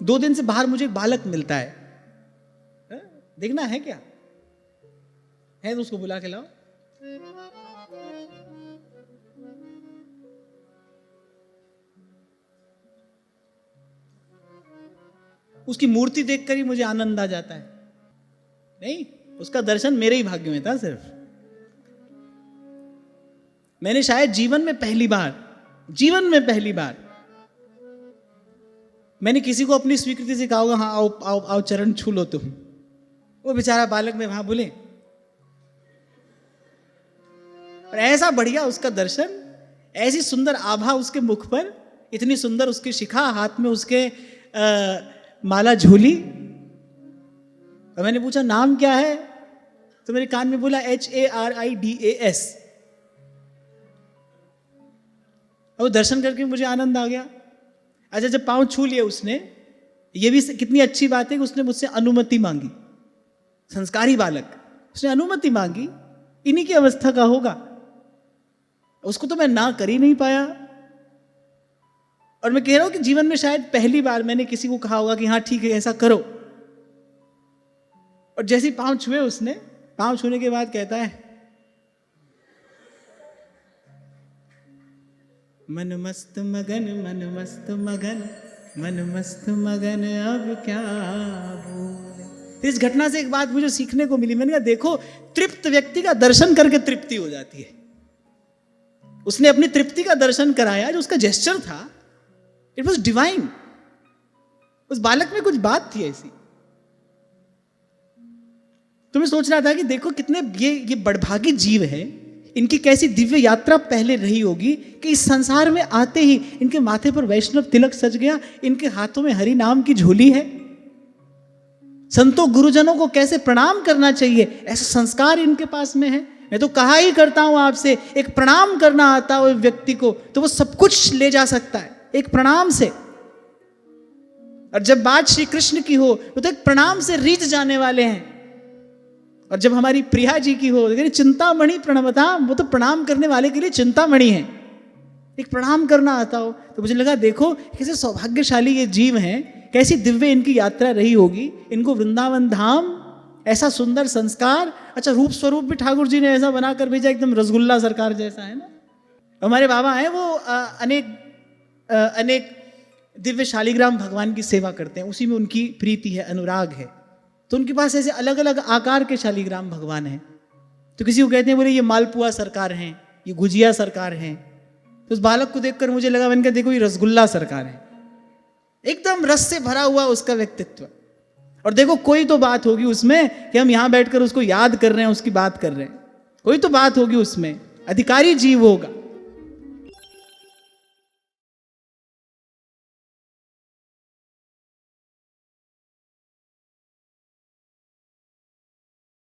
2 दिन से बाहर मुझे एक बालक मिलता है, देखना है क्या है तो उसको बुला के लाओ। उसकी मूर्ति देखकर ही मुझे आनंद आ जाता है। नहीं, उसका दर्शन मेरे ही भाग्य में था। सिर्फ मैंने शायद जीवन में पहली बार मैंने किसी को अपनी स्वीकृति से कहा होगा, हाँ आओ आओ आओ चरण छू लो तुम। वो बेचारा बालक में वहां बोले, और ऐसा बढ़िया उसका दर्शन, ऐसी सुंदर आभा उसके मुख पर, इतनी सुंदर उसकी शिखा, हाथ में उसके माला झूली। और मैंने पूछा नाम क्या है, तो मेरे कान में बोला HARIDAS। और दर्शन करके मुझे आनंद आ गया। अच्छा, जब पांव छू लिए उसने, ये भी कितनी अच्छी बात है कि उसने मुझसे अनुमति मांगी। संस्कारी बालक, उसने अनुमति मांगी, इन्हीं की अवस्था का होगा। उसको तो मैं ना कर ही नहीं पाया। और मैं कह रहा हूं कि जीवन में शायद पहली बार मैंने किसी को कहा होगा कि हाँ ठीक है ऐसा करो। और जैसे ही पांव छुए उसने, पांव छूने के बाद कहता है, मन मस्त मगन, मन मस्त मगन, मन मस्त मगन, अब क्या बोले। इस घटना से एक बात मुझे सीखने को मिली। मैंने कहा देखो, तृप्त व्यक्ति का दर्शन करके तृप्ति हो जाती है। उसने अपनी तृप्ति का दर्शन कराया, जो उसका जेस्चर था, इट वॉज डिवाइन। उस बालक में कुछ बात थी ऐसी। तो मैं सोच रहा था कि देखो कितने ये बड़भागी जीव है, इनकी कैसी दिव्य यात्रा पहले रही होगी कि इस संसार में आते ही इनके माथे पर वैष्णव तिलक सज गया, इनके हाथों में हरि नाम की झोली है। संतों गुरुजनों को कैसे प्रणाम करना चाहिए, ऐसे संस्कार इनके पास में है। मैं तो कहा ही करता हूं आपसे, एक प्रणाम करना आता हो व्यक्ति को तो वो सब कुछ ले जा सकता है एक प्रणाम से। और जब बात श्री कृष्ण की हो तो एक प्रणाम से रीझ जाने वाले हैं। और जब हमारी प्रिया जी की हो, लेकिन चिंतामणि प्रणमता, वो तो प्रणाम करने वाले के लिए चिंतामणि है। एक प्रणाम करना आता हो तो मुझे लगा देखो कैसे सौभाग्यशाली ये जीव हैं, कैसी दिव्य इनकी यात्रा रही होगी। इनको वृंदावन धाम, ऐसा सुंदर संस्कार। अच्छा, रूप स्वरूप भी ठाकुर जी ने ऐसा बनाकर भेजा, एकदम रसगुल्ला सरकार जैसा है ना। हमारे बाबा हैं वो अनेक दिव्य शालिग्राम भगवान की सेवा करते हैं, उसी में उनकी प्रीति है, अनुराग है। तो उनके पास ऐसे अलग अलग आकार के शालिग्राम भगवान हैं। तो किसी को कहते हैं बोले ये मालपुआ सरकार हैं, ये गुजिया सरकार हैं। तो उस बालक को देखकर मुझे लगा, मैंने कहा देखो ये रसगुल्ला सरकार है, एकदम रस से भरा हुआ उसका व्यक्तित्व। और देखो कोई तो बात होगी उसमें कि हम यहां बैठकर उसको याद कर रहे हैं, उसकी बात कर रहे हैं, कोई तो बात होगी उसमें, अधिकारी जीव होगा।